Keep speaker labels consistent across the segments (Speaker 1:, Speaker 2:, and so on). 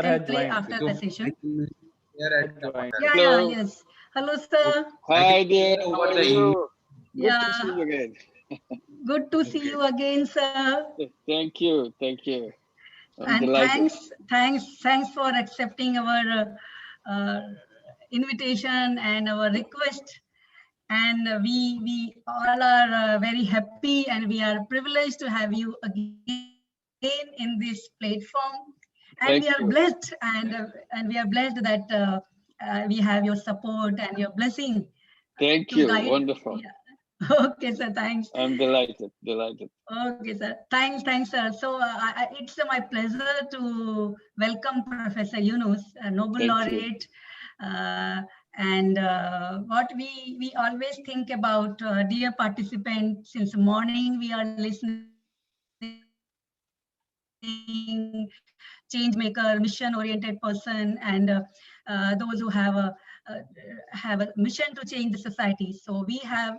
Speaker 1: sir has
Speaker 2: play
Speaker 1: joined.
Speaker 2: after the session.
Speaker 1: Yeah,
Speaker 2: yeah, yes. Hello, sir.
Speaker 3: Hi, dear. How are you? Good to
Speaker 2: Yeah.
Speaker 3: see you again.
Speaker 2: Good to see you again, sir.
Speaker 3: Thank you. Thank you. I'm
Speaker 2: And
Speaker 3: delighted.
Speaker 2: thanks for accepting our invitation and our request. And we all are very happy and we are privileged to have you again in this platform. And we are blessed and we are blessed that we have your support and your blessing.
Speaker 3: Thank you. Wonderful.
Speaker 2: Yeah. Okay, sir. Thanks.
Speaker 3: I'm delighted. Delighted.
Speaker 2: Okay, sir. Thanks, sir. So it's my pleasure to welcome Professor Yunus, a Nobel Laureate. And what we always think about, dear participants, since morning we are listening, change maker, mission oriented person, and those who have a mission to change the society. So we have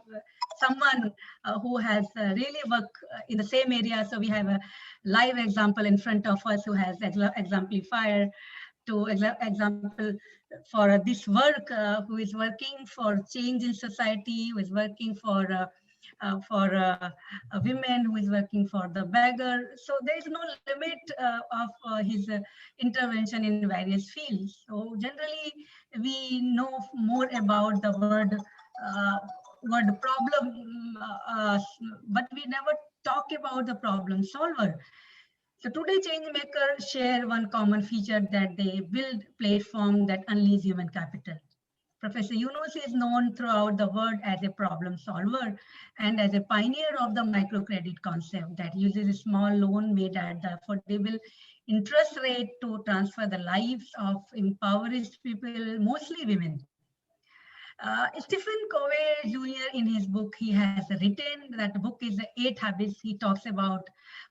Speaker 2: someone who has really worked in the same area. So we have a live example in front of us who has exemplified to example for this work, who is working for change in society, who is working for women, who is working for the beggar. So there is no limit of his intervention in various fields. So generally, we know more about the word problem, but we never talk about the problem solver. So today, changemakers share one common feature, that they build platform that unleash human capital. Professor Yunus is known throughout the world as a problem solver and as a pioneer of the microcredit concept that uses a small loan made at the affordable interest rate to transfer the lives of impoverished people, mostly women. Stephen Covey Jr. in his book, he has written that the book is the 8 Habits. He talks about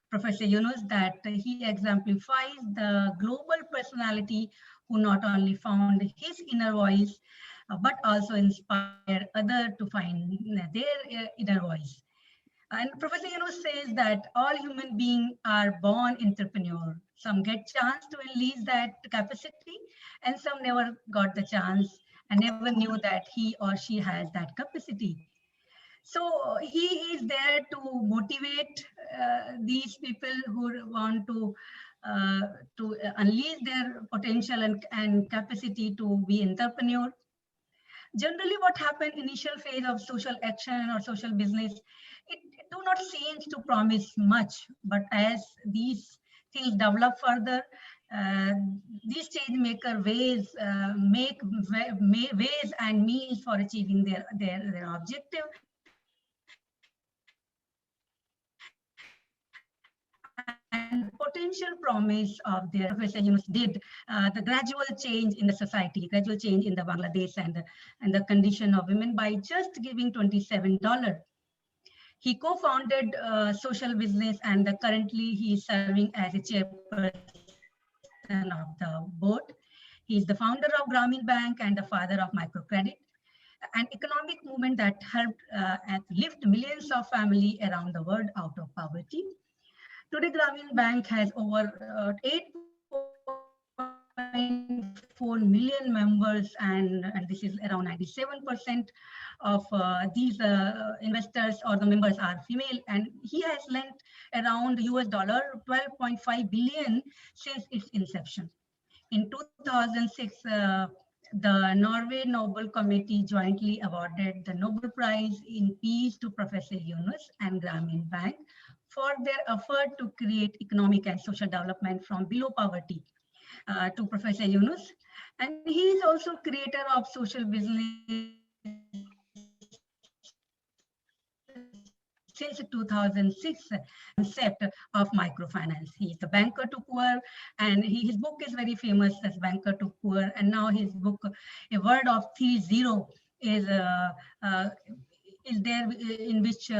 Speaker 2: Professor Yunus, that he exemplifies the global personality who not only found his inner voice, but also inspire others to find their inner voice. And Professor Yunus says that all human beings are born entrepreneurs. Some get chance to unleash that capacity, and some never got the chance and never knew that he or she has that capacity. So he is there to motivate these people who want to unleash their potential and capacity to be entrepreneur. Generally, what happened initial phase of social action or social business, it do not seem to promise much, but as these things develop further, these change maker ways make ways and means for achieving their objective. And potential promise of their Professor Yunus did the gradual change in the society, gradual change in the Bangladesh and the condition of women by just giving $27. He co-founded social business, and currently he is serving as a chairperson of the board. He is the founder of Grameen Bank and the father of microcredit, an economic movement that helped lift millions of families around the world out of poverty. Today, Grameen Bank has over 8.4 million members, and this is around 97% of these investors or the members are female. And he has lent around US $12.5 billion since its inception. In 2006, the Norway Nobel Committee jointly awarded the Nobel Prize in Peace to Professor Yunus and Grameen Bank for their effort to create economic and social development from below poverty to Professor Yunus. And he is also creator of social business since 2006 concept of microfinance. He is the banker to poor, and his book is very famous as Banker to Poor. And now his book, A World of 3.0, is there, in which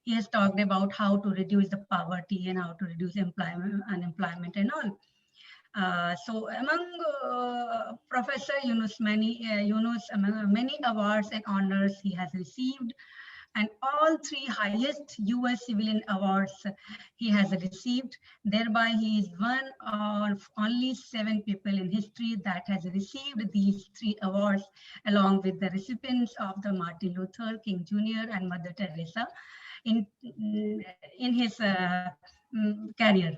Speaker 2: he has talked about how to reduce the poverty and how to reduce unemployment and all. So among Professor Yunus, among many awards and honors he has received, and all 3 highest US civilian awards he has received. Thereby, he is one of only 7 people in history that has received these 3 awards, along with the recipients of the Martin Luther King Jr. and Mother Teresa in his career.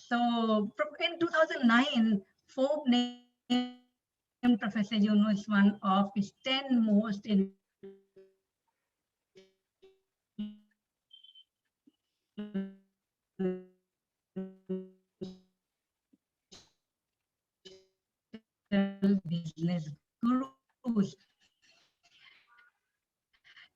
Speaker 2: So in 2009, Forbes named Professor Yunus one of his 10 most business gurus.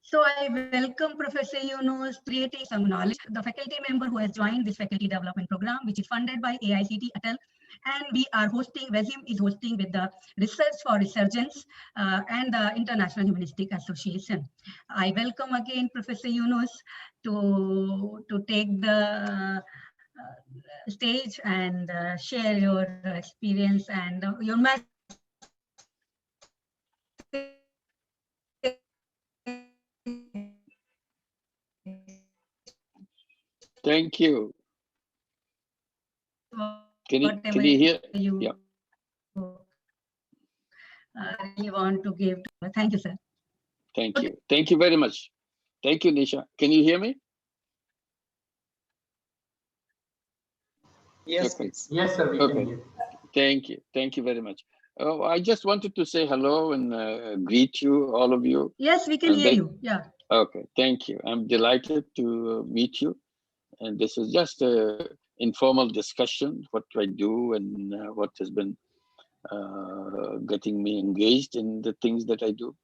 Speaker 2: So I welcome Professor Yunus creating some knowledge. The faculty member who has joined this faculty development program, which is funded by AICTE Atal, and we are hosting, VESIM is hosting with the Research for Resurgence and the International Humanistic Association. I welcome again Professor Yunus to take the stage and share your experience and your message.
Speaker 3: Thank you. Can you hear? Yeah.
Speaker 2: You want to give. Thank you, sir.
Speaker 3: Thank you. Thank you very much. Thank you, Nisha. Can you hear me?
Speaker 1: Yes,
Speaker 3: okay.
Speaker 1: Yes, sir. We can hear.
Speaker 3: Thank you. Thank you very much. Oh, I just wanted to say hello and greet you, all of you.
Speaker 2: Yes, we can hear you. Yeah.
Speaker 3: Okay. Thank you. I'm delighted to meet you. And this is just a informal discussion, what I do and what has been getting me engaged in the things that I do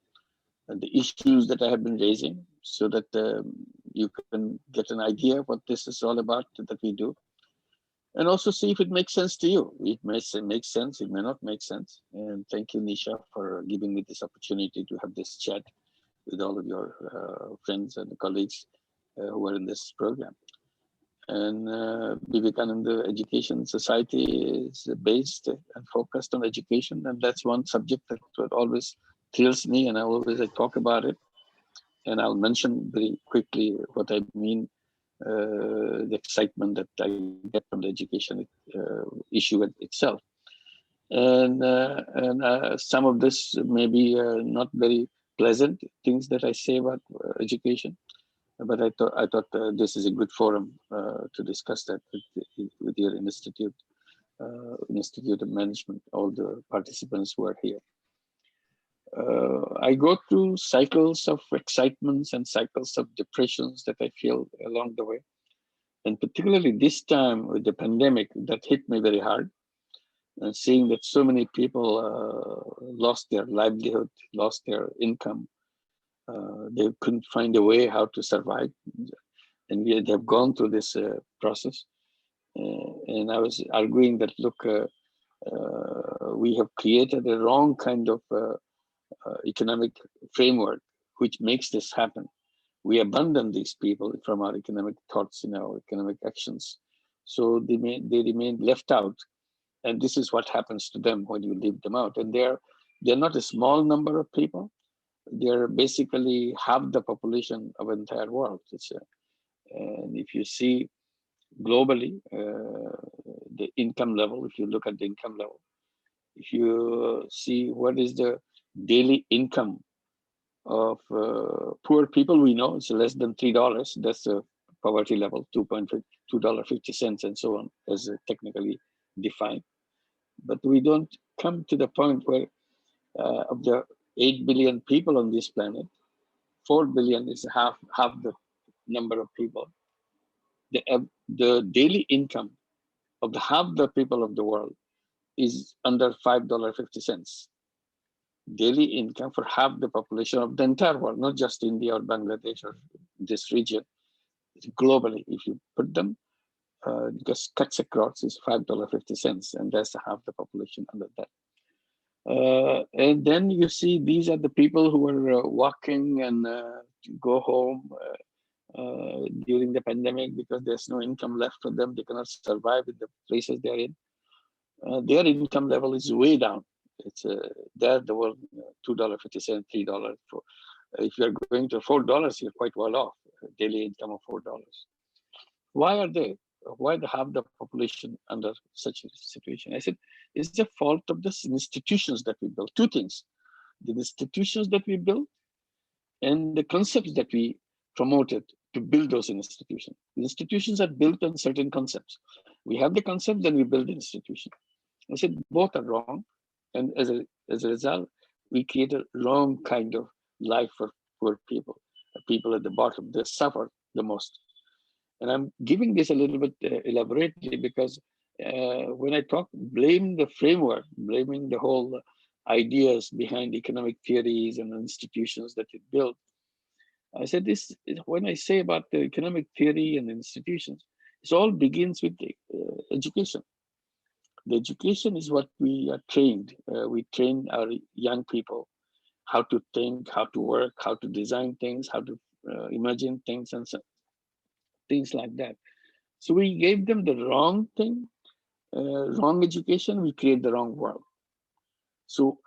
Speaker 3: and the issues that I have been raising, so that you can get an idea of what this is all about that we do. And also see if it makes sense to you. It may make sense, it may not make sense. And thank you, Nisha, for giving me this opportunity to have this chat with all of your friends and colleagues who are in this program. And Vivekananda Education Society is based and focused on education. And that's one subject that always thrills me, and I always talk about it. And I'll mention very quickly what I mean, the excitement that I get from the education issue itself. And some of this may be not very pleasant things that I say about education. But I thought this is a good forum to discuss that with your institute of management, all the participants who are here. I go through cycles of excitements and cycles of depressions that I feel along the way. And particularly this time with the pandemic, that hit me very hard. And seeing that so many people lost their livelihood, lost their income, they couldn't find a way how to survive. And they've gone through this process. And I was arguing that, look, we have created a wrong kind of economic framework which makes this happen. We abandon these people from our economic thoughts, our economic actions. So they remain left out. And this is what happens to them when you leave them out. And they're not a small number of people. They're basically half the population of the entire world. And if you see globally, the income level, if you look at the income level, if you see what is the daily income of poor people, we know it's less than $3. That's the poverty level, $2.50 and so on, as technically defined. But we don't come to the point where of the 8 billion people on this planet, 4 billion is half the number of people. The daily income of the half the people of the world is under $5.50. Daily income for half the population of the entire world, not just India or Bangladesh or this region. Globally, if you put them, because cuts across is $5.50, and that's half the population under that. And then you see these are the people who are walking and go home during the pandemic because there's no income left for them. They cannot survive in the places they're in. Their income level is way down. It's there the world $2.50, $3 for If you're going to $4, you're quite well off, daily income of $4. Why are they? Why they have the population under such a situation? I said, it's the fault of the institutions that we built. Two things, the institutions that we built and the concepts that we promoted to build those institutions. The institutions are built on certain concepts. We have the concepts, then we build the institution. I said, both are wrong. And as a result, we create a wrong kind of life for poor people. The people at the bottom, they suffer the most. And I'm giving this a little bit elaborately because when I talk, blame the framework, blaming the whole ideas behind economic theories and institutions that it built. I said this, when I say about the economic theory and institutions, it all begins with the, education. The education is what we are trained. We train our young people how to think, how to work, how to design things, how to imagine things, and so, things like that. So we gave them the wrong thing, wrong education, we create the wrong world. So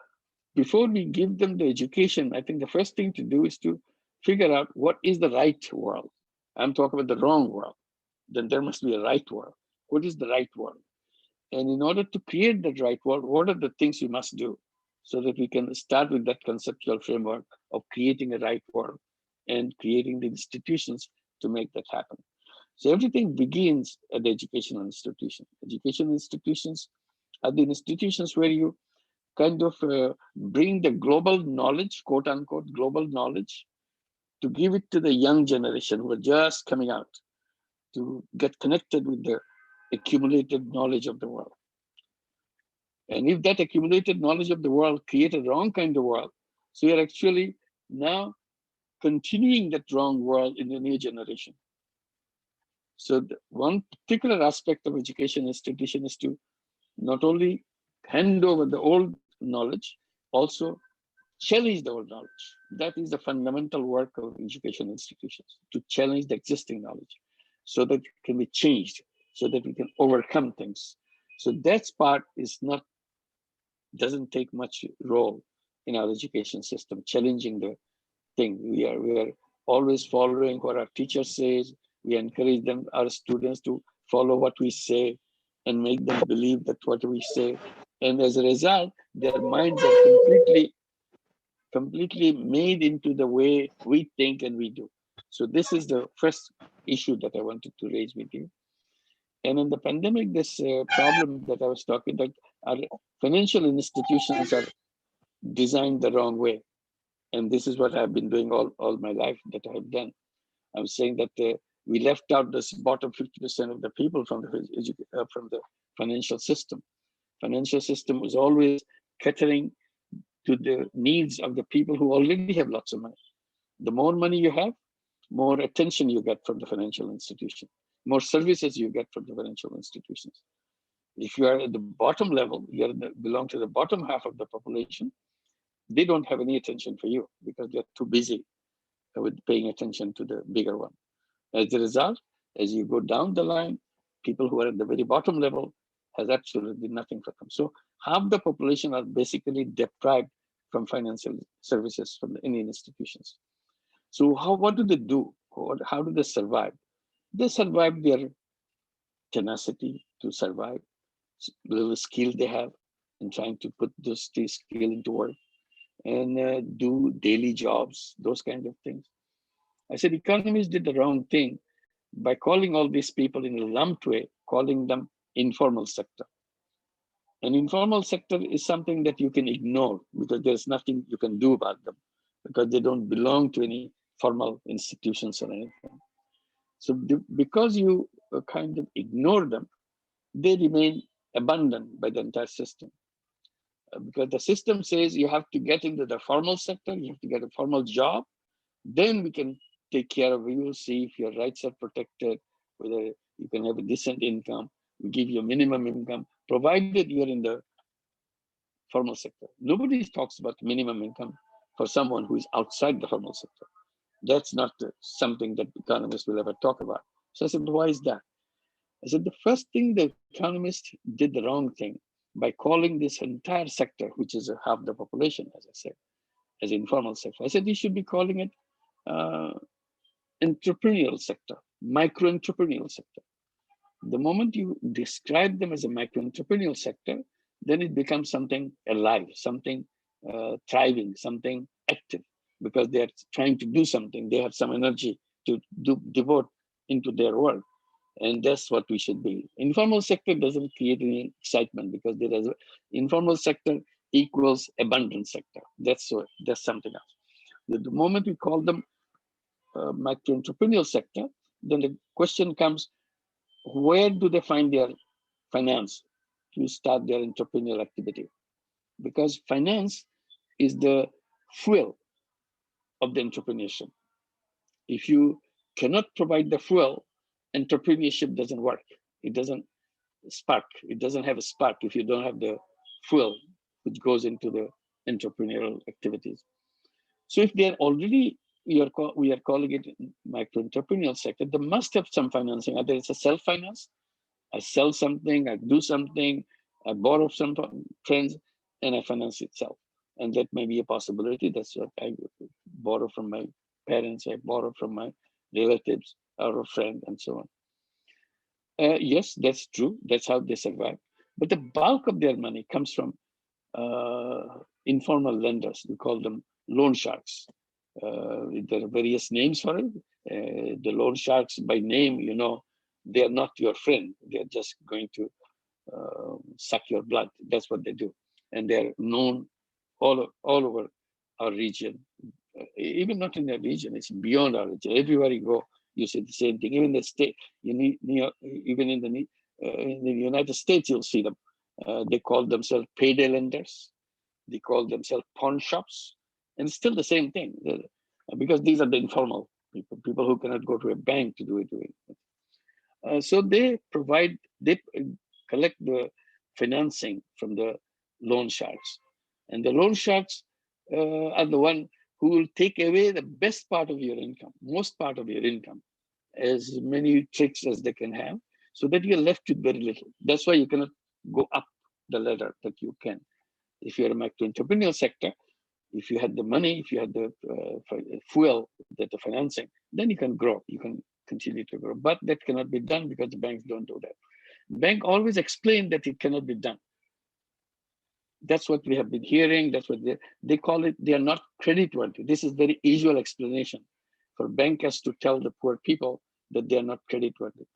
Speaker 3: before we give them the education, I think the first thing to do is to figure out what is the right world. I'm talking about the wrong world. Then there must be a right world. What is the right world? And in order to create that right world, what are the things we must do so that we can start with that conceptual framework of creating a right world and creating the institutions to make that happen. So everything begins at the educational institution. Educational institutions are the institutions where you kind of bring the global knowledge, quote unquote, global knowledge, to give it to the young generation who are just coming out to get connected with the accumulated knowledge of the world. And if that accumulated knowledge of the world create a wrong kind of world, so you're actually now continuing that wrong world in the new generation. So one particular aspect of education institution is to not only hand over the old knowledge, also challenge the old knowledge. That is the fundamental work of education institutions, to challenge the existing knowledge so that it can be changed, so that we can overcome things. So that part is not, doesn't take much role in our education system, challenging the thing. We are always following what our teacher says. We encourage them, our students, to follow what we say and make them believe that what we say. And as a result, their minds are completely made into the way we think and we do. So this is the first issue that I wanted to raise with you. And in the pandemic, this problem that I was talking about, our financial institutions are designed the wrong way. And this is what I've been doing all my life that I have done. I'm saying that we left out this bottom 50% of the people from the financial system. Financial system was always catering to the needs of the people who already have lots of money. The more money you have, more attention you get from the financial institution, more services you get from the financial institutions. If you are at the bottom level, you belong to the bottom half of the population, they don't have any attention for you because they're too busy with paying attention to the bigger one. As a result, as you go down the line, people who are at the very bottom level has absolutely nothing for them. So half the population are basically deprived from financial services from any institutions. So what do they do? How do they survive? They survive their tenacity to survive, little skill they have in trying to put those skill into work and do daily jobs, those kind of things. I said economists did the wrong thing by calling all these people in a lumped way, calling them informal sector. An informal sector is something that you can ignore because there's nothing you can do about them because they don't belong to any formal institutions or anything. So because you kind of ignore them, they remain abandoned by the entire system. Because the system says you have to get into the formal sector, you have to get a formal job, then we can take care of you, see if your rights are protected, whether you can have a decent income, we give you a minimum income, provided you're in the formal sector. Nobody talks about minimum income for someone who is outside the formal sector. That's not something that economists will ever talk about. So I said, why is that? I said, the first thing the economists did the wrong thing by calling this entire sector, which is half the population, as I said, as informal sector. I said you should be calling it entrepreneurial sector, micro-entrepreneurial sector. The moment you describe them as a micro-entrepreneurial sector, then it becomes something alive, something thriving, something active, because they're trying to do something. They have some energy to devote into their work. And that's what we should be. Informal sector doesn't create any excitement because there is informal sector equals abundant sector. That's something else. The moment we call them micro-entrepreneurial sector, then the question comes, where do they find their finance to start their entrepreneurial activity? Because finance is the fuel of the entrepreneurship. If you cannot provide the fuel, entrepreneurship doesn't work. It doesn't spark. It doesn't have a spark if you don't have the fuel which goes into the entrepreneurial activities. So if they're already, we are calling it micro-entrepreneurial sector, they must have some financing. Either it's a self-finance, I sell something, I do something, I borrow some friends, and I finance itself. And that may be a possibility. That's what I borrow from my parents, I borrow from my relatives or a friend, and so on. Yes, that's true. That's how they survive. But the bulk of their money comes from informal lenders. We call them loan sharks. There are various names for it. The loan sharks, by name, you know, they are not your friend. They're just going to suck your blood. That's what they do. And they're known all over our region. Even not in the region, it's beyond our region. Everywhere you go, you see the same thing. Even the state, even in the United States, you'll see them. They call themselves payday lenders. They call themselves pawn shops. And it's still the same thing, because these are the informal people who cannot go to a bank to do it. So they collect the financing from the loan sharks. And the loan sharks are the one who will take away the best part of your income, most part of your income, as many tricks as they can have, so that you're left with very little. That's why you cannot go up the ladder that you can. If you're a micro-entrepreneurial sector, if you had the money, if you had the fuel, the financing, then you can grow, you can continue to grow. But that cannot be done because the banks don't do that. Bank always explain that it cannot be done. That's what we have been hearing. That's what they call it. They are not creditworthy. This is very usual explanation for bankers to tell the poor people that they are not creditworthy.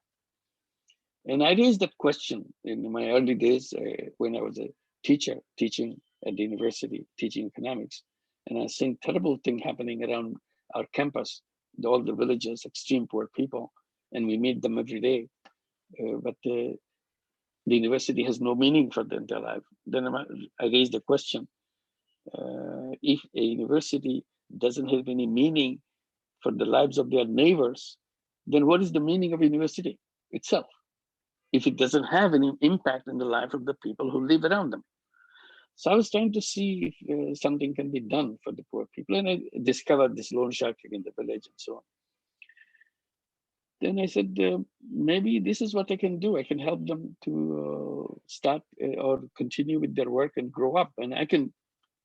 Speaker 3: And I raised that question in my early days when I was a teacher, teaching at the university, teaching economics. And I was seeing terrible thing happening around our campus, all the villages, extreme poor people, and we meet them every day. But the university has no meaning for them in their life. Then I raised the question, if a university doesn't have any meaning for the lives of their neighbors, then what is the meaning of university itself? If it doesn't have any impact in the life of the people who live around them. So I was trying to see if something can be done for the poor people, and I discovered this loan sharking in the village and so on. Then I said, maybe this is what I can do. I can help them to start or continue with their work and grow up, and I can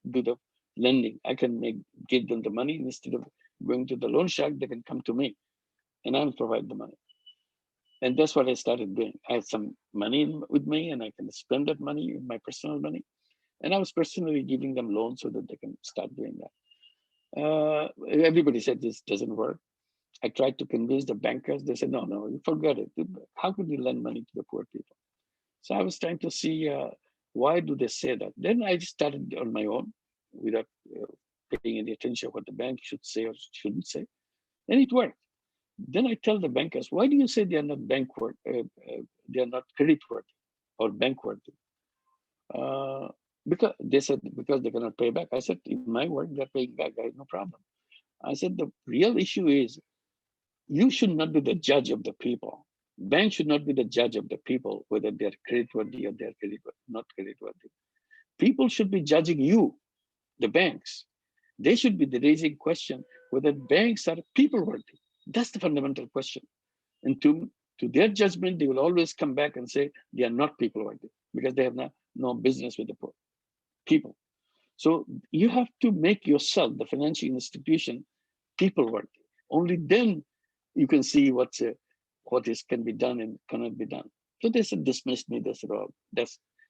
Speaker 3: do the lending. I can give them the money. Instead of going to the loan shark, they can come to me, and I'll provide the money. And that's what I started doing. I had some money with me, and I can spend that money, my personal money. And I was personally giving them loans so that they can start doing that. Everybody said this doesn't work. I tried to convince the bankers. They said, no, you forget it. How could you lend money to the poor people? So I was trying to see why do they say that? Then I started on my own without paying any attention what the bank should say or shouldn't say. And it worked. Then I tell the bankers, why do you say they are not they are not credit worthy or bank worthy? Because they said, because they cannot pay back. I said, in my work, they're paying back. I have no problem. I said, the real issue is you should not be the judge of the people. Banks should not be the judge of the people, whether they're creditworthy or they're not creditworthy. People should be judging you, the banks. They should be raising question whether banks are people worthy. That's the fundamental question. And to their judgment, they will always come back and say they are not people worthy because they have no business with the poor people. So you have to make yourself, the financial institution, people worthy. Only then you can see what can be done and cannot be done. So they said, dismissed me. They said, oh,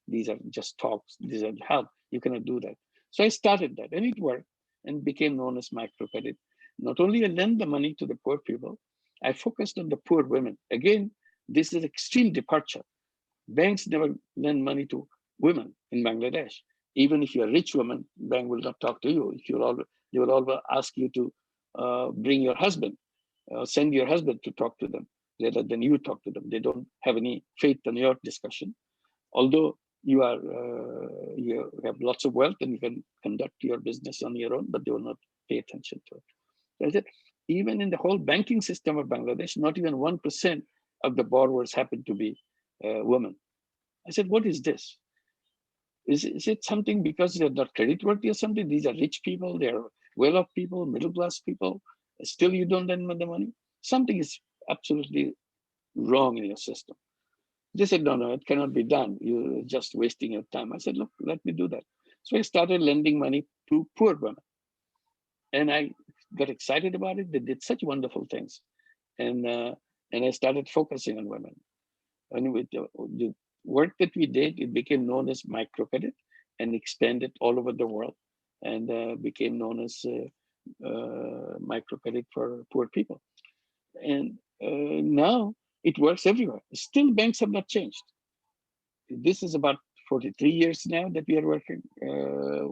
Speaker 3: these are just talks. These are help. You cannot do that. So I started that, and it worked, and became known as microcredit. Not only I lend the money to the poor people, I focused on the poor women. Again, this is extreme departure. Banks never lend money to women in Bangladesh. Even if you're a rich woman, bank will not talk to you. They will always ask you to bring your husband, send your husband to talk to them rather than you talk to them. They don't have any faith in your discussion. Although you have lots of wealth and you can conduct your business on your own, but they will not pay attention to it. That's it. Even in the whole banking system of Bangladesh, not even 1% of the borrowers happen to be women. I said, what is this? Is it something because they're not creditworthy or something? These are rich people, they're well-off people, middle-class people. Still, you don't lend them the money? Something is absolutely wrong in your system. They said, no, it cannot be done. You're just wasting your time. I said, look, let me do that. So I started lending money to poor women. And I got excited about it. They did such wonderful things. And I started focusing on women. And with the work that we did, it became known as microcredit and expanded all over the world and became known as microcredit for poor people. And now it works everywhere. Still, banks have not changed. This is about 43 years now that we are working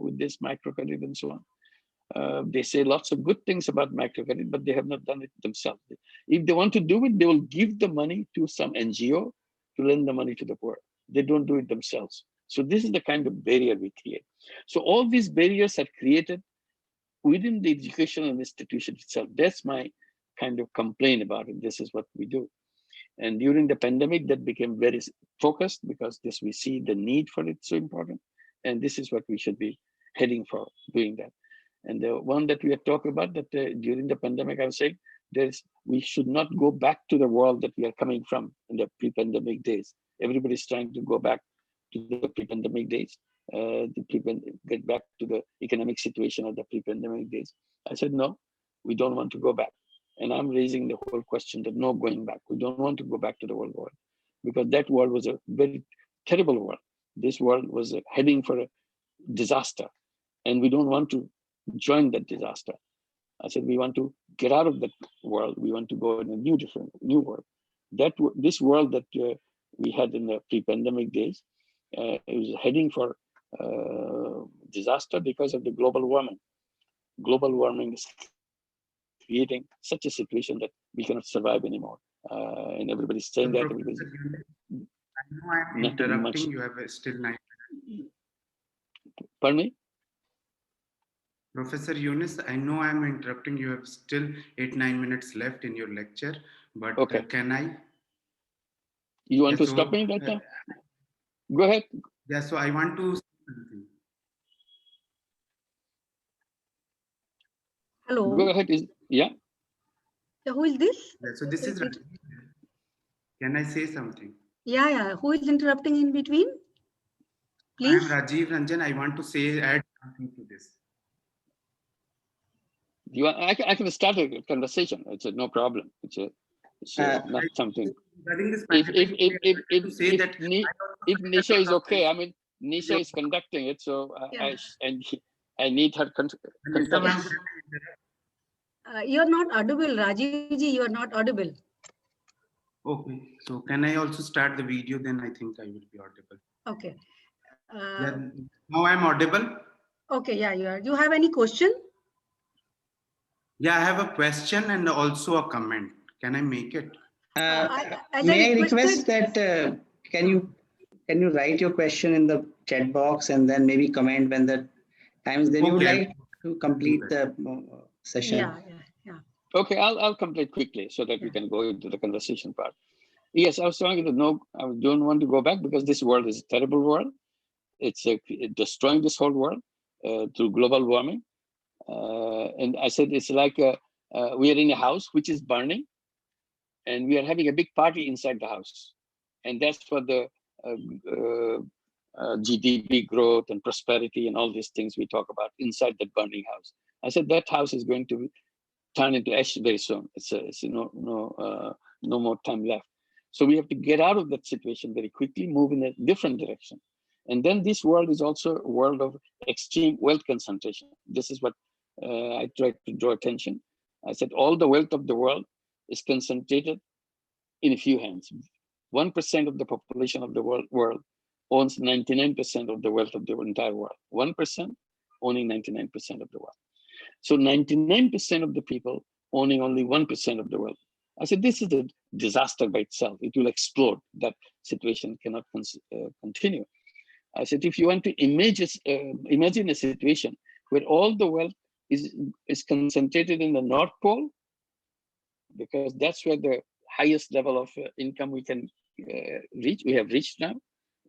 Speaker 3: with this microcredit and so on. They say lots of good things about microcredit, but they have not done it themselves. If they want to do it, they will give the money to some NGO to lend the money to the poor. They don't do it themselves. So this is the kind of barrier we create. So all these barriers are created within the educational institution itself. That's my kind of complaint about it. This is what we do. And during the pandemic, that became very focused because this we see the need for it so important. And this is what we should be heading for, doing that. And the one that we are talking about, that during the pandemic, I was saying, we should not go back to the world that we are coming from in the pre-pandemic days. Everybody's trying to go back to the pre-pandemic days, get back to the economic situation of the pre-pandemic days. I said, no, we don't want to go back. And I'm raising the whole question that no going back. We don't want to go back to the old world because that world was a very terrible world. This world was heading for a disaster and we don't want to join that disaster. I said, we want to get out of that world. We want to go in a new world. This world that we had in the pre-pandemic days, it was heading for disaster because of the global warming. Global warming is creating such a situation that we cannot survive anymore. And everybody's saying that. Everybody's,
Speaker 1: I know I'm interrupting. You have still 9 minutes.
Speaker 3: Pardon me?
Speaker 1: Professor Yunus, I know I'm interrupting. You have still 8-9 minutes left in your lecture, but
Speaker 3: okay.
Speaker 1: Can I?
Speaker 3: You want to stop me that time? Go ahead.
Speaker 1: Yeah, so I want to say something.
Speaker 2: Hello.
Speaker 3: Go ahead. Yeah.
Speaker 2: Who is this?
Speaker 1: Yeah, so this is. Can I say something?
Speaker 2: Yeah. Who is interrupting in between? Please.
Speaker 1: I'm Rajiv Ranjan. I want to add something to this.
Speaker 3: I can start a conversation. It's no problem. It's not something. If Nisha is okay, I mean, Nisha is conducting it, so I need her concurrence.
Speaker 2: You're not audible, Rajivji. You are not audible.
Speaker 1: Okay, so can I also start the video? Then I think I will be audible.
Speaker 2: Okay.
Speaker 1: Now I'm audible.
Speaker 2: Okay, yeah, you are. Do you have any question?
Speaker 1: Yeah, I have a question and also a comment. Can I make it?
Speaker 4: May I request that can you write your question in the chat box and then maybe comment when the time is there? You would like to complete the session.
Speaker 2: Yeah.
Speaker 3: Okay, I'll complete quickly so that we can go into the conversation part. Yes, I was talking to I don't want to go back because this world is a terrible world. It's destroying this whole world through global warming. And I said, it's like we are in a house which is burning and we are having a big party inside the house. And that's what the GDP growth and prosperity and all these things we talk about inside that burning house. I said that house is going to turn into ash very soon. It's no more time left. So we have to get out of that situation very quickly, move in a different direction. And then this world is also a world of extreme wealth concentration. This is what I tried to draw attention. I said all the wealth of the world is concentrated in a few hands. 1% of the population of the world owns 99% of the wealth of the entire world. 1% owning 99% of the world. So 99% of the people owning only 1% of the wealth. I said, this is a disaster by itself. It will explode. That situation cannot continue. I said, if you want to imagine a situation where all the wealth is concentrated in the North Pole, because that's where the highest level of income we can reach. We have reached now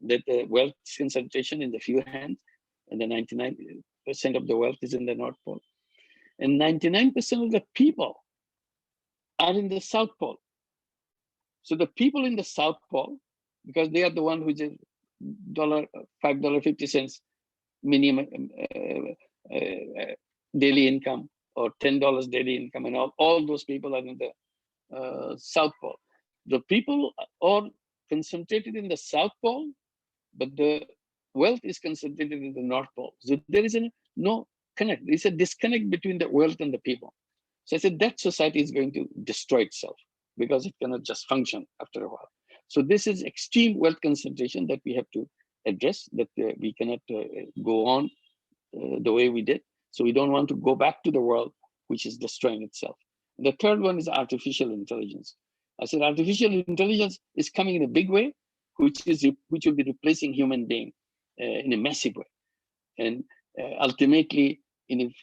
Speaker 3: that the wealth concentration in the few hands, and the 99% of the wealth is in the North Pole. And 99% of the people are in the South Pole. So the people in the South Pole, because they are the one who is $5.50 minimum daily income, or $10 daily income, and all those people are in the South Pole. The people are concentrated in the South Pole, but the wealth is concentrated in the North Pole. So there is no connect. There's a disconnect between the wealth and the people. So I said that society is going to destroy itself because it cannot just function after a while. So this is extreme wealth concentration that we have to address, that we cannot go on the way we did. So we don't want to go back to the world which is destroying itself. The third one is artificial intelligence. I said artificial intelligence is coming in a big way, which will be replacing human being in a massive way. And ultimately, in a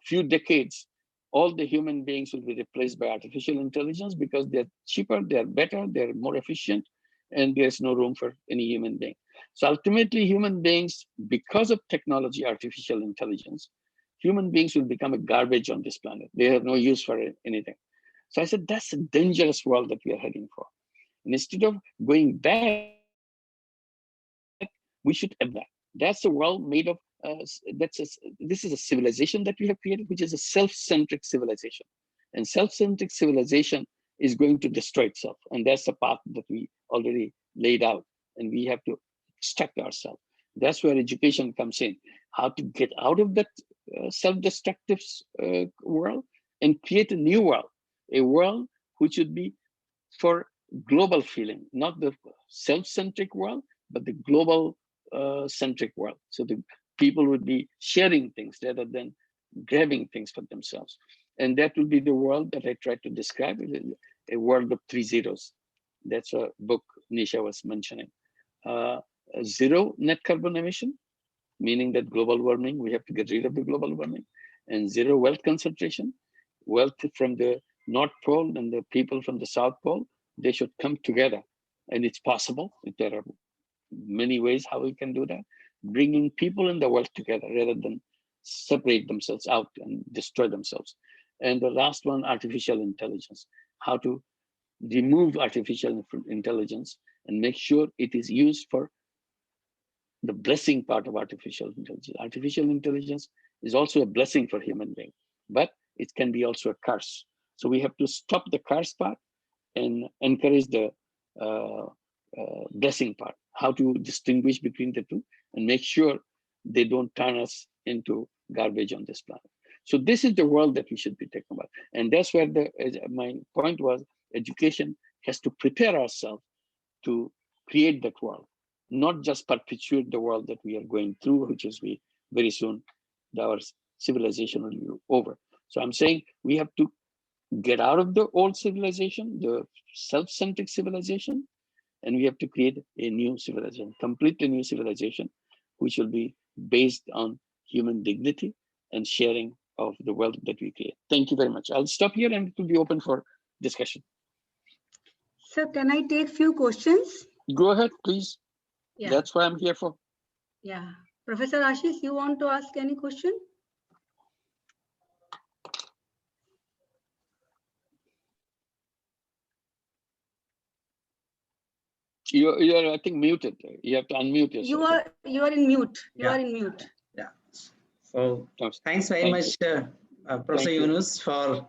Speaker 3: few decades, all the human beings will be replaced by artificial intelligence because they're cheaper, they're better, they're more efficient, and there's no room for any human being. So ultimately, human beings, because of technology, artificial intelligence, human beings will become a garbage on this planet. They have no use for anything. So I said, that's a dangerous world that we are heading for. And instead of going back, we should have that. That's a world made of, this is a civilization that we have created, which is a self-centric civilization. And self-centric civilization is going to destroy itself. And that's the path that we already laid out. And we have to extract ourselves. That's where education comes in. How to get out of that self-destructive world and create a new world. A world which would be for global feeling, not the self-centric world, but the global centric world. So the people would be sharing things rather than grabbing things for themselves. And that will be the world that I tried to describe, a world of 3 zeros. That's a book Nisha was mentioning. Zero net carbon emission, meaning that global warming, we have to get rid of the global warming, and zero wealth concentration. Wealth from the North Pole and the people from the South Pole, they should come together. And it's possible. There are many ways how we can do that. Bringing people in the world together rather than separate themselves out and destroy themselves. And the last one, artificial intelligence. How to remove artificial intelligence and make sure it is used for the blessing part of artificial intelligence. Artificial intelligence is also a blessing for human being, but it can be also a curse. So we have to stop the curse part and encourage the blessing part. How to distinguish between the two and make sure they don't turn us into garbage on this planet. So this is the world that we should be talking about. And that's where my point was, education has to prepare ourselves to create that world, not just perpetuate the world that we are going through, which is very soon our civilization will be over. So I'm saying we have to get out of the old civilization, the self-centric civilization, and we have to create a new civilization, completely new civilization, which will be based on human dignity and sharing of the wealth that we create. Thank you very much. I'll stop here and it will be open for discussion.
Speaker 2: So can I take few questions?
Speaker 3: Go ahead, please.
Speaker 2: Yeah.
Speaker 3: That's what I'm here for.
Speaker 2: Yeah. Professor Ashish, you want to ask any question?
Speaker 3: You're I think muted. You have to unmute yourself.
Speaker 2: You are in mute. You
Speaker 4: Yeah.
Speaker 2: are in mute.
Speaker 4: Yeah. So thanks very
Speaker 3: Thank
Speaker 4: much, Professor
Speaker 3: Thank you.
Speaker 4: Yunus, for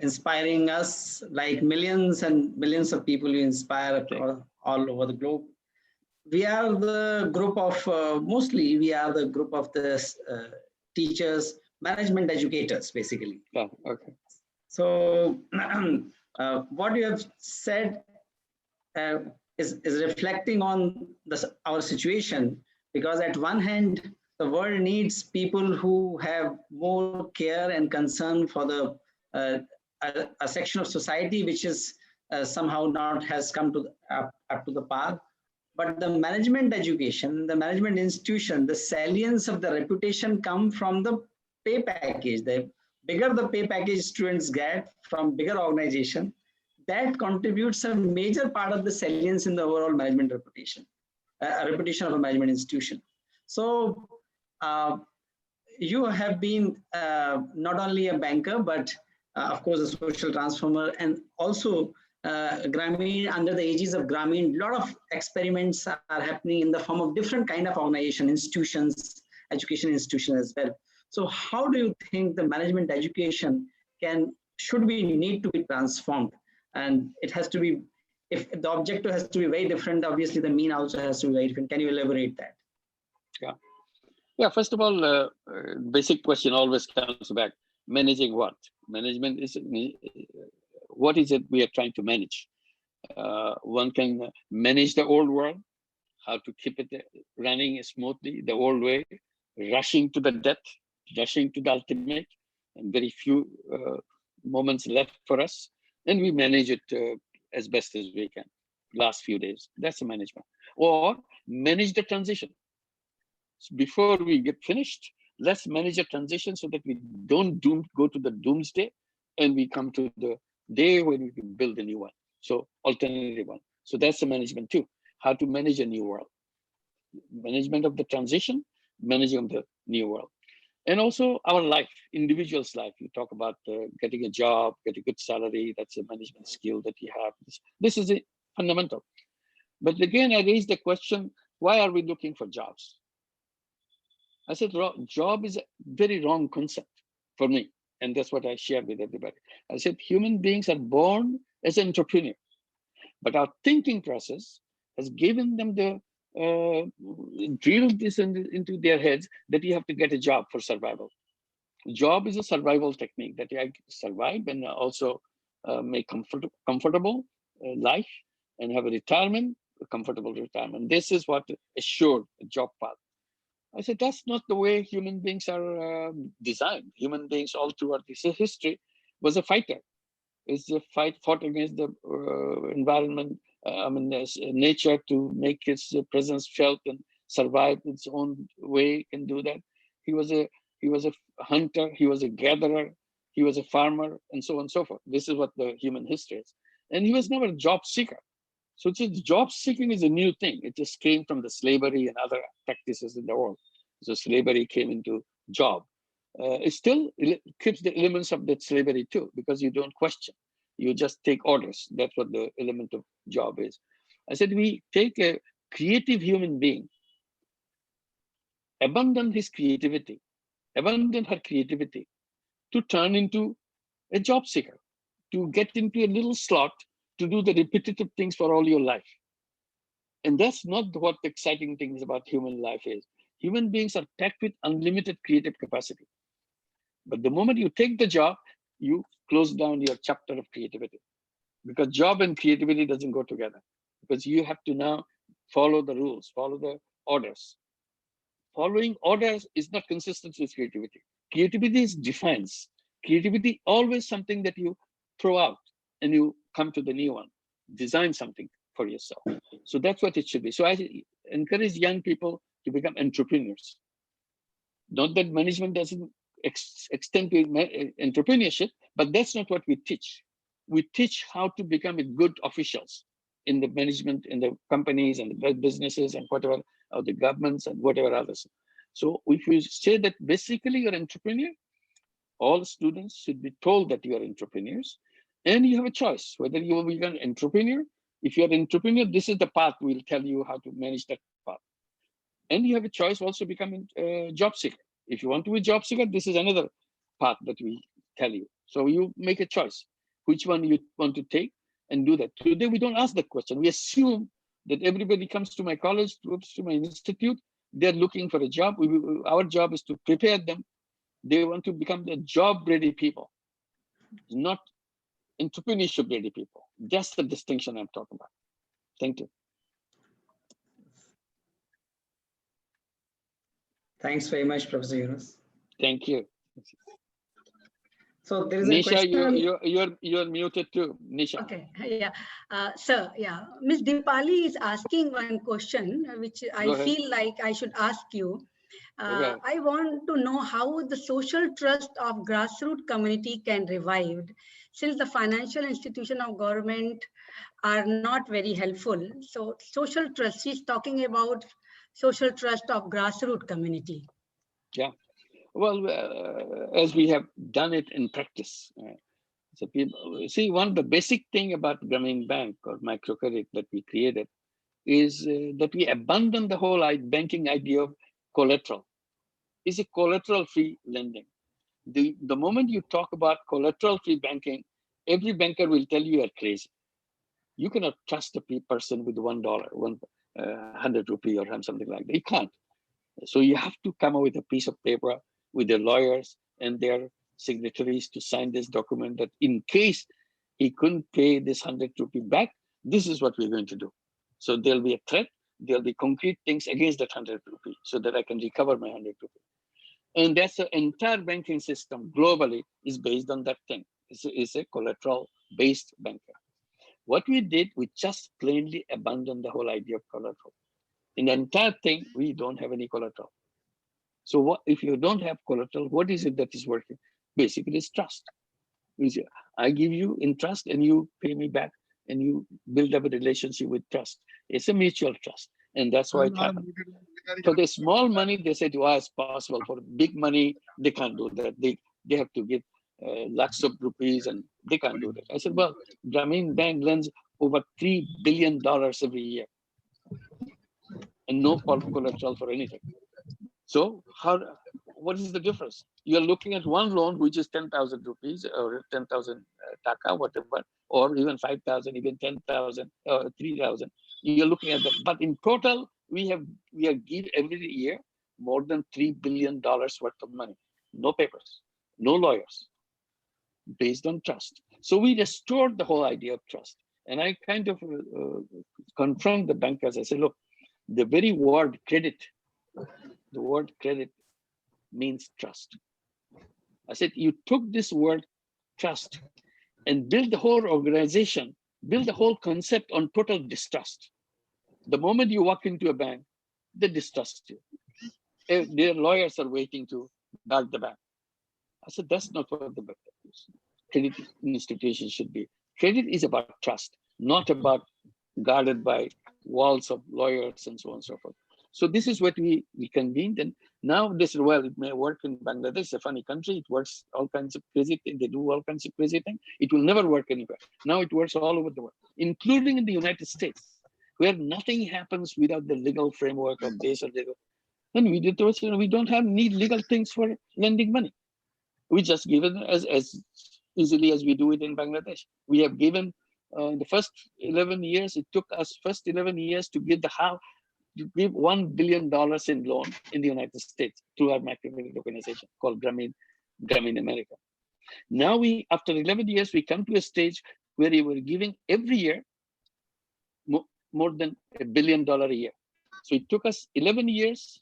Speaker 4: inspiring us like millions and millions of people you inspire across, all over the globe. We are the group of, mostly we are the group of the teachers, management educators, basically.
Speaker 3: Yeah, okay.
Speaker 4: So what you have said is reflecting on our situation, because at one hand, the world needs people who have more care and concern for the a section of society which is somehow not has come to up to the par. But the management education, the management institution, the salience of the reputation come from the pay package. The bigger the pay package students get from bigger organization, that contributes a major part of the salience in the overall management reputation, reputation of a management institution. So you have been not only a banker, but of course a social transformer, and also Grameen, under the aegis of Grameen, a lot of experiments are happening in the form of different kind of organization, institutions, education institutions as well. So how do you think the management education need to be transformed? And it has to be, if the objective has to be very different, obviously the mean also has to be very different. Can you elaborate that?
Speaker 3: Yeah, first of all, basic question always comes back. Managing what? Management is, what is it we are trying to manage? One can manage the old world, how to keep it running smoothly, the old way, rushing to the death, rushing to the ultimate, and very few moments left for us. And we manage it as best as we can. Last few days, that's the management. Or manage the transition. So before we get finished, let's manage a transition so that we don't go to the doomsday and we come to the day when we can build a new one. So alternative one. So that's the management too. How to manage a new world. Management of the transition, managing of the new world. And also our life, individual's life. You talk about getting a job, get a good salary. That's a management skill that you have. This is a fundamental. But again, I raised the question, why are we looking for jobs? I said, job is a very wrong concept for me. And that's what I shared with everybody. I said, human beings are born as an entrepreneur, but our thinking process has given them the, drilled this into their heads that you have to get a job for survival. Job is a survival technique that you survive and also make comfortable life and have a retirement, a comfortable retirement. This is what assured a job path. I said, that's not the way human beings are designed. Human beings all throughout this history was a fighter. It's a fought against the environment, nature to make its presence felt and survive its own way and do that. He was a hunter, he was a gatherer, he was a farmer, and so on and so forth. This is what the human history is. And he was never a job seeker. So job seeking is a new thing. It just came from the slavery and other practices in the world. So slavery came into job. It still keeps the elements of that slavery too, because you don't question. You just take orders. That's what the element of job is. I said, we take a creative human being, abandon his creativity, abandon her creativity to turn into a job seeker, to get into a little slot to do the repetitive things for all your life. And that's not what the exciting things about human life is. Human beings are packed with unlimited creative capacity. But the moment you take the job, you close down your chapter of creativity, because job and creativity doesn't go together, because you have to now follow the rules, follow the orders. Following orders is not consistent with creativity. Creativity is defiance. Creativity always something that you throw out and you come to the new one, design something for yourself. So that's what it should be. So I encourage young people to become entrepreneurs. Not that management doesn't extend to entrepreneurship, but that's not what we teach. We teach how to become a good officials in the management, in the companies and the businesses and whatever, or the governments and whatever others. So if you say that basically you're an entrepreneur, all students should be told that you are entrepreneurs, and you have a choice whether you will become an entrepreneur If you're an entrepreneur, this is the path. We'll tell you how to manage that path. And you have a choice also becoming a job seeker. If you want to be a job seeker, this is another path that we tell you. So you make a choice, which one you want to take and do that. Today, we don't ask that question. We assume that everybody comes to my college, comes to my institute, they're looking for a job. Our job is to prepare them. They want to become the job-ready people, not entrepreneurship-ready people. That's the distinction I'm talking about. Thank you.
Speaker 4: Thanks very much, Professor Yunus.
Speaker 3: Thank you.
Speaker 4: So there is
Speaker 3: Nisha,
Speaker 4: a question.
Speaker 3: you're muted too, Nisha.
Speaker 2: Okay, yeah. Sir, yeah. Ms. Dipali is asking one question, which I feel like I should ask you. I want to know how the social trust of grassroots community can revive, since the financial institution of government are not very helpful. So social trust, she's talking about social trust of grassroots community.
Speaker 3: Yeah. Well, as we have done it in practice. So people see, one of the basic thing about Grameen Bank or microcredit that we created is that we abandoned the whole banking idea of collateral. It's a collateral-free lending. The moment you talk about collateral-free banking, every banker will tell you you're crazy. You cannot trust a person with $1, 100 rupee or something like that. You can't. So you have to come up with a piece of paper with the lawyers and their signatories to sign this document that in case he couldn't pay this 100 rupee back, this is what we're going to do. So there'll be a threat, there'll be concrete things against that 100 rupee so that I can recover my 100 rupee. And that's the entire banking system globally is based on that thing. It's a collateral-based banker. What we did, we just plainly abandoned the whole idea of collateral. In the entire thing, we don't have any collateral. So what if you don't have collateral, what is it that is working? Basically, it's trust. I give you in trust and you pay me back and you build up a relationship with trust. It's a mutual trust. And that's why it happened. For the small money, they said, well, it's possible. For big money, they can't do that. They have to give lakhs of rupees and they can't do that. I said, well, Grameen Bank lends over $3 billion every year and no collateral for anything. So what is the difference? You're looking at one loan, which is 10,000 rupees or 10,000 taka, whatever, or even 5,000, even 10,000, 3,000. You're looking at that. But in total, we give every year more than $3 billion worth of money. No papers, no lawyers, based on trust. So we restored the whole idea of trust. And I kind of confront the bankers. I say, look, the very word credit, the word credit means trust. I said, you took this word trust and build the whole organization, build the whole concept on total distrust. The moment you walk into a bank, they distrust you. Their lawyers are waiting to guard the bank. I said, that's not what the credit institution should be. Credit is about trust, not about guarded by walls of lawyers and so on and so forth. So this is what we convened. And now this, well, it may work in Bangladesh, it's a funny country. It works all kinds of crazy things. They do all kinds of crazy things. It will never work anywhere. Now it works all over the world, including in the United States, where nothing happens without the legal framework of this or legal. And we did those, we don't need legal things for lending money. We just give it as easily as we do it in Bangladesh. We have given the first 11 years, it took us first 11 years to give give $1 billion in loan in the United States through our microcredit organization called Grameen America. Now after 11 years, we come to a stage where we were giving every year more than $1 billion a year. So it took us 11 years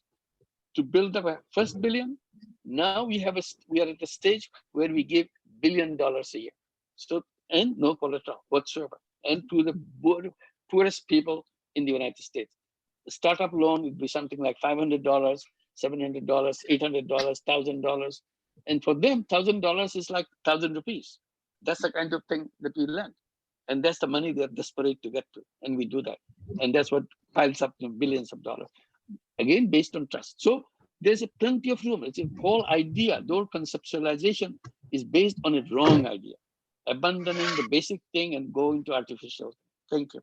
Speaker 3: to build up a first billion. Now we are at a stage where we give $1 billion a year. So, and no collateral whatsoever. And to the poorest people in the United States. The startup loan would be something like $500, $700, $800, $1,000. And for them, $1,000 is like 1,000 rupees. That's the kind of thing that we lend. And that's the money they're desperate to get to. And we do that. And that's what piles up to billions of dollars. Again, based on trust. So there's plenty of room. It's a whole idea. The whole conceptualization is based on a wrong idea. Abandoning the basic thing and going to artificial. Thank you.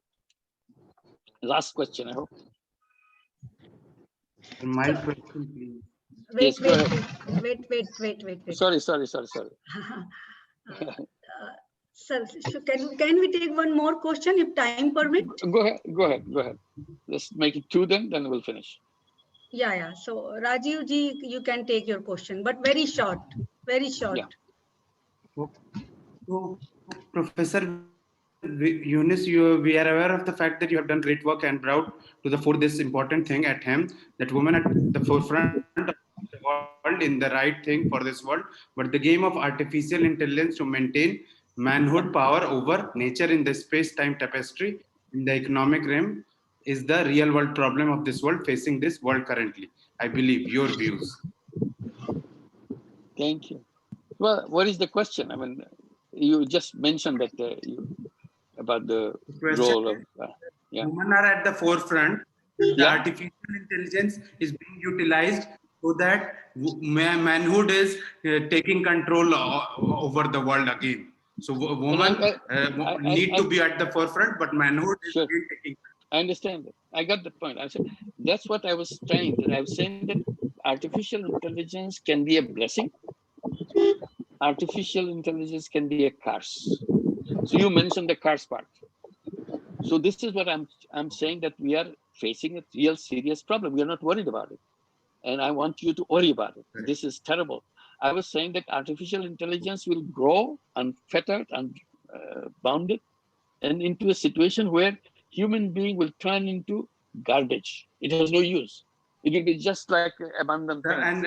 Speaker 3: Last question, I hope.
Speaker 1: My question, please.
Speaker 3: Yes, go ahead.
Speaker 2: Wait.
Speaker 3: Sorry.
Speaker 2: Sir, so can we take one more question if time permit?
Speaker 3: Go ahead. Let's make it 2 then we'll finish.
Speaker 2: Yeah. So Rajiv ji, you can take your question, but very short.
Speaker 3: Yeah.
Speaker 1: So, Professor Yunus, we are aware of the fact that you have done great work and proud for this important thing at him, that women at the forefront of the world in the right thing for this world. But the game of artificial intelligence to maintain manhood power over nature in the space-time tapestry in the economic realm is the real world problem of this world facing this world currently. I believe your views.
Speaker 3: Thank you. Well, what is the question? I mean, you just mentioned that about the role of
Speaker 1: women are at the forefront. The artificial intelligence is being utilized so that manhood is taking control over the world again. So women need to be at the forefront, but manhood is being taken.
Speaker 3: I understand that. I got the point. I said that's what I was trying. I was saying that artificial intelligence can be a blessing. Artificial intelligence can be a curse. So you mentioned the curse part. So this is what I'm saying, that we are facing a real serious problem. We are not worried about it. And I want you to worry about it. This is terrible. I was saying that artificial intelligence will grow unfettered and bounded and into a situation where human being will turn into garbage. It has no use. It will be just like abandoned.
Speaker 1: And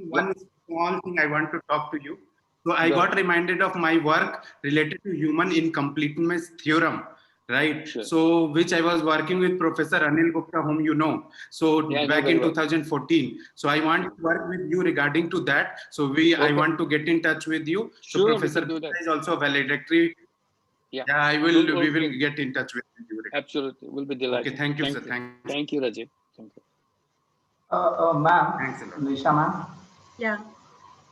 Speaker 1: one small thing I want to talk to you. So I got reminded of my work related to human incompleteness theorem, right?
Speaker 3: Sure.
Speaker 1: So which I was working with Professor Anil Gupta, whom you know. So back in 2014. So I want to work with you regarding to that. So I want to get in touch with you. So
Speaker 3: sure,
Speaker 1: Professor Gupta is also valedictory. Yeah, we will get in touch with you.
Speaker 3: Absolutely, we'll be delighted.
Speaker 1: Okay, thank you, sir.
Speaker 3: Thank you, Rajiv. Thank you.
Speaker 5: Ma'am,
Speaker 1: Thanks a lot.
Speaker 5: Nisha ma'am.
Speaker 2: Yeah.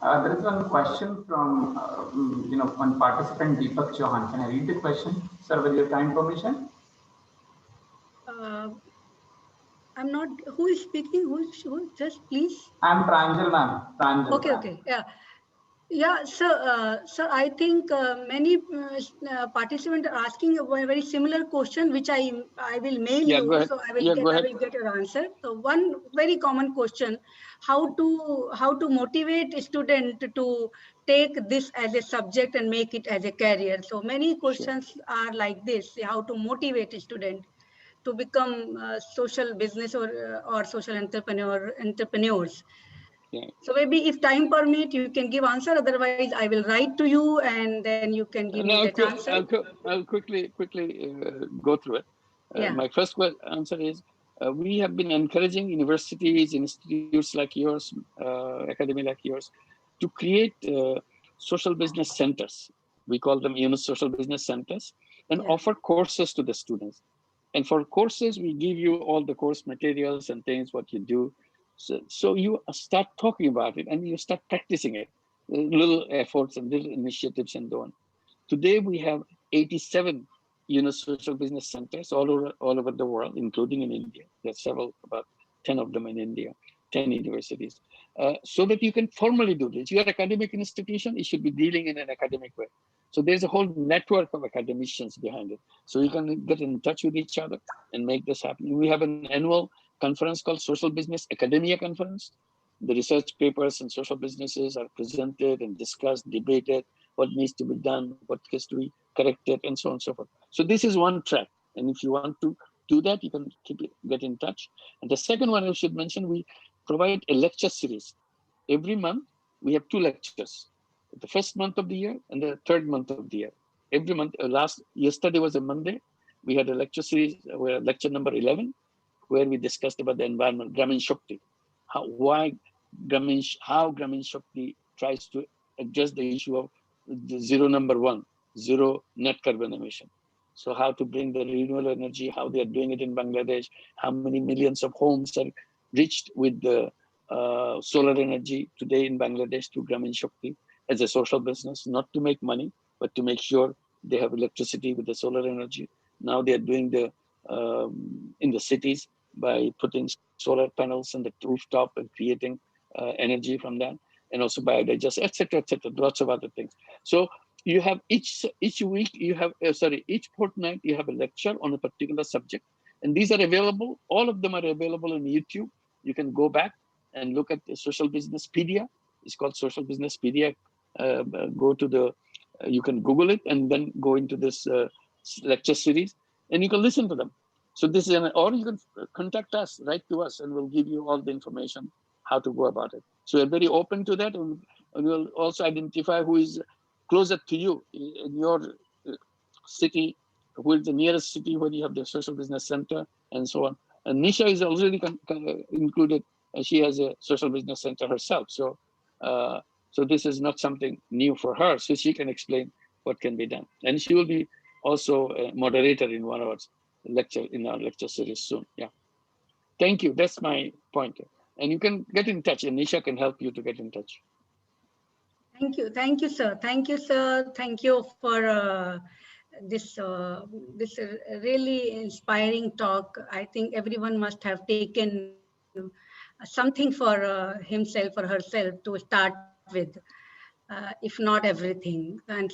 Speaker 5: There is one question from one participant, Deepak Chauhan. Can I read the question, sir, with your kind permission?
Speaker 2: I'm not. Who is speaking? Who? Just please.
Speaker 5: I'm Pranjal, ma'am. Pranjal.
Speaker 2: Okay. Yeah. Sir, I think many participants are asking a very similar question, which I will mail you. So I will get your answer. So one very common question: how to motivate a student to take this as a subject and make it as a career. So many questions are like this: how to motivate a student to become social business or social entrepreneurs.
Speaker 3: Yeah.
Speaker 2: So maybe if time permit, you can give answer. Otherwise, I will write to you, and then you can give me that answer.
Speaker 3: I'll quickly go through it. My first answer is we have been encouraging universities, institutes like yours, academy like yours, to create social business centers. We call them Yunus social business centers, and offer courses to the students. And for courses, we give you all the course materials and things, what you do. So you start talking about it and you start practicing it, little efforts and little initiatives and so on. Today, we have 87 social business centers all over the world, including in India. There's about 10 of them in India, 10 universities. So that you can formally do this. You're an academic institution, you should be dealing in an academic way. So there's a whole network of academicians behind it. So you can get in touch with each other and make this happen. We have an annual conference called Social Business Academia Conference. The research papers and social businesses are presented and discussed, debated, what needs to be done, what has to be corrected, and so on and so forth. So this is one track. And if you want to do that, you can get in touch. And the second one I should mention, we provide a lecture series. Every month, we have 2 lectures. The first month of the year and the third month of the year. Every month, yesterday was a Monday. We had a lecture series, lecture number 11, where we discussed about the environment, Gramin Shakti. How Gramin Shakti tries to address the issue of the number 1, zero net carbon emission. So how to bring the renewable energy, how they are doing it in Bangladesh, how many millions of homes are reached with the solar energy today in Bangladesh through Gramin Shakti as a social business, not to make money, but to make sure they have electricity with the solar energy. Now they are doing the in the cities by putting solar panels on the rooftop and creating energy from that, and also biodigest, etc., lots of other things. So you have each week you have each fortnight you have a lecture on a particular subject, and these are available. All of them are available on YouTube. You can go back and look at the Social Business Pedia. It's called Social Business Pedia. Go to the you can Google it and then go into this lecture series, and you can listen to them. So this is or you can contact us, write to us, and we'll give you all the information how to go about it. So we're very open to that, and we'll also identify who is closer to you in your city, who is the nearest city where you have the social business center, and so on. And Nisha is already included. She has a social business center herself. So, so this is not something new for her. So she can explain what can be done. And she will be also a moderator in one of our lecture series soon. Yeah. Thank you. That's my point. And you can get in touch, and Nisha can help you to get in touch.
Speaker 2: Thank you, sir. Thank you, sir. Thank you for this really inspiring talk. I think everyone must have taken something for himself or herself to start with, if not everything. And